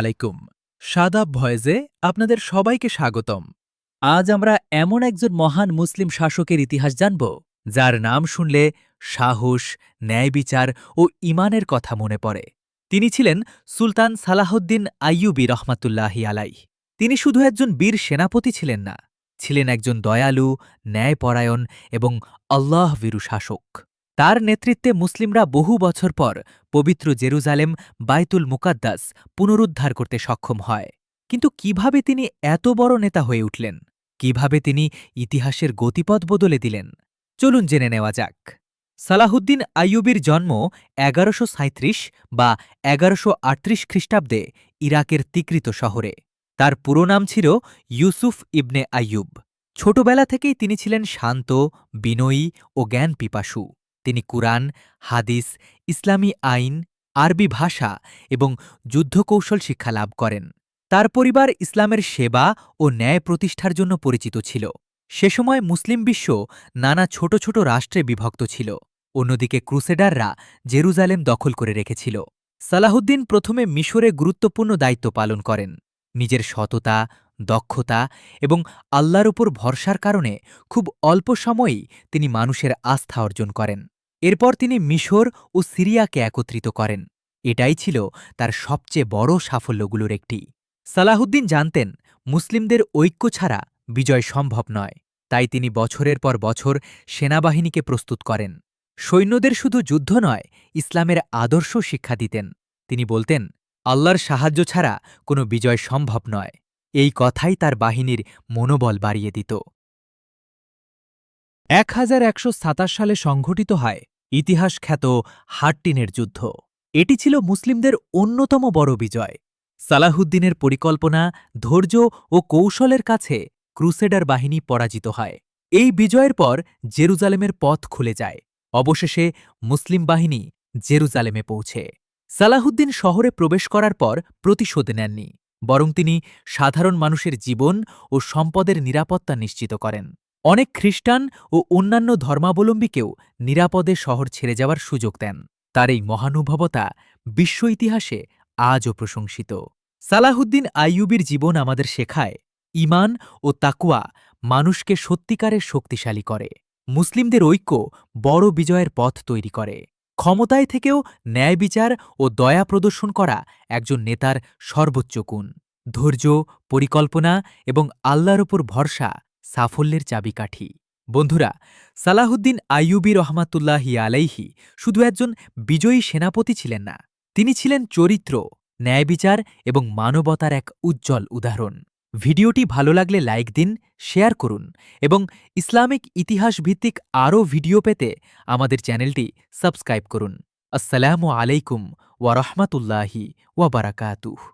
আলাইকুম। শাদাব ভয়েসে আপনাদের সবাইকে স্বাগতম। আজ আমরা এমন একজন মহান মুসলিম শাসকের ইতিহাস জানব যার নাম শুনলে সাহস, ন্যায় বিচার ও ইমানের কথা মনে পড়ে। তিনি ছিলেন সুলতান সালাহউদ্দিন আইয়ুবী রহমাতুল্লাহি আলাইহ। তিনি শুধু একজন বীর সেনাপতি ছিলেন না, ছিলেন একজন দয়ালু, ন্যায়পরায়ণ এবং আল্লাহভীরু শাসক। তার নেতৃত্বে মুসলিমরা বহু বছর পর পবিত্র জেরুজালেম বাইতুল মুকাদ্দাস পুনরুদ্ধার করতে সক্ষম হয়। কিন্তু কিভাবে তিনি এত বড় নেতা হয়ে উঠলেন? কিভাবে তিনি ইতিহাসের গতিপথ বদলে দিলেন? চলুন জেনে নেওয়া যাক। সালাহুদ্দিন আইয়ুবীর জন্ম ১১৩৭ বা ১১৩৮ খ্রিস্টাব্দে ইরাকের তিকৃত শহরে। তার পুরো নাম ছিল ইউসুফ ইবনে আইয়ুব। ছোটবেলা থেকেই তিনি ছিলেন শান্ত, বিনয়ী ও জ্ঞান পিপাসু। তিনি কুরআন, হাদিস, ইসলামী আইন, আরবি ভাষা এবং যুদ্ধকৌশল শিক্ষা লাভ করেন। তার পরিবার ইসলামের সেবা ও ন্যায় প্রতিষ্ঠার জন্য পরিচিত ছিল। সে সময় মুসলিম বিশ্ব নানা ছোট ছোট রাষ্ট্রে বিভক্ত ছিল। অন্যদিকে ক্রুসেডাররা জেরুজালেম দখল করে রেখেছিল। সালাহুদ্দিন প্রথমে মিশরে গুরুত্বপূর্ণ দায়িত্ব পালন করেন। নিজের সততা, দক্ষতা এবং আল্লাহর উপর ভরসার কারণে খুব অল্প সময়েই তিনি মানুষের আস্থা অর্জন করেন। এরপর তিনি মিশর ও সিরিয়াকে একত্রিত করেন। এটাই ছিল তার সবচেয়ে বড় সাফল্যগুলোর একটি। সালাহুদ্দিন জানতেন মুসলিমদের ঐক্য ছাড়া বিজয় সম্ভব নয়। তাই তিনি বছরের পর বছর সেনাবাহিনীকে প্রস্তুত করেন। সৈন্যদের শুধু যুদ্ধ নয়, ইসলামের আদর্শ শিক্ষা দিতেন। তিনি বলতেন, আল্লাহর সাহায্য ছাড়া কোনো বিজয় সম্ভব নয়। এই কথাই তার বাহিনীর মনোবল বাড়িয়ে দিত। ১১২৭ সালে সংঘটিত হয় ইতিহাস খ্যাত হাট্টিনের যুদ্ধ। এটি ছিল মুসলিমদের অন্যতম বড় বিজয়। সালাহুদ্দিনের পরিকল্পনা, ধৈর্য ও কৌশলের কাছে ক্রুসেডার বাহিনী পরাজিত হয়। এই বিজয়ের পর জেরুজালেমের পথ খুলে যায়। অবশেষে মুসলিম বাহিনী জেরুজালেমে পৌঁছে। সালাহুদ্দিন শহরে প্রবেশ করার পর প্রতিশোধ নেননি, বরং তিনি সাধারণ মানুষের জীবন ও সম্পদের নিরাপত্তা নিশ্চিত করেন। অনেক খ্রিস্টান ও অন্যান্য ধর্মাবলম্বীকেও নিরাপদে শহর ছেড়ে যাওয়ার সুযোগ দেন। তার এই মহানুভবতা বিশ্ব ইতিহাসে আজও প্রশংসিত। সালাহুদ্দিন আইয়ুবীর জীবন আমাদের শেখায়, ঈমান ও তাকওয়া মানুষকে সত্যিকারের শক্তিশালী করে। মুসলিমদের ঐক্য বড় বিজয়ের পথ তৈরি করে। ক্ষমতায় থেকেও ন্যায় বিচার ও দয়া প্রদর্শন করা একজন নেতার সর্বোচ্চ গুণ। ধৈর্য, পরিকল্পনা এবং আল্লাহর উপর ভরসা সাফল্যের চাবিকাঠি। বন্ধুরা, সালাহুদ্দিন আইয়ুবী রহমাতুল্লাহি আলাইহি শুধু একজন বিজয়ী সেনাপতি ছিলেন না, তিনি ছিলেন চরিত্র, ন্যায় বিচার এবং মানবতার এক উজ্জ্বল উদাহরণ। ভিডিওটি ভালো লাগলে লাইক দিন, শেয়ার করুন এবং ইসলামিক ইতিহাস ভিত্তিক আরও ভিডিও পেতে আমাদের চ্যানেলটি সাবস্ক্রাইব করুন। আসসালামু আলাইকুম ওয়া রাহমাতুল্লাহি ওয়া বারাকাতুহু।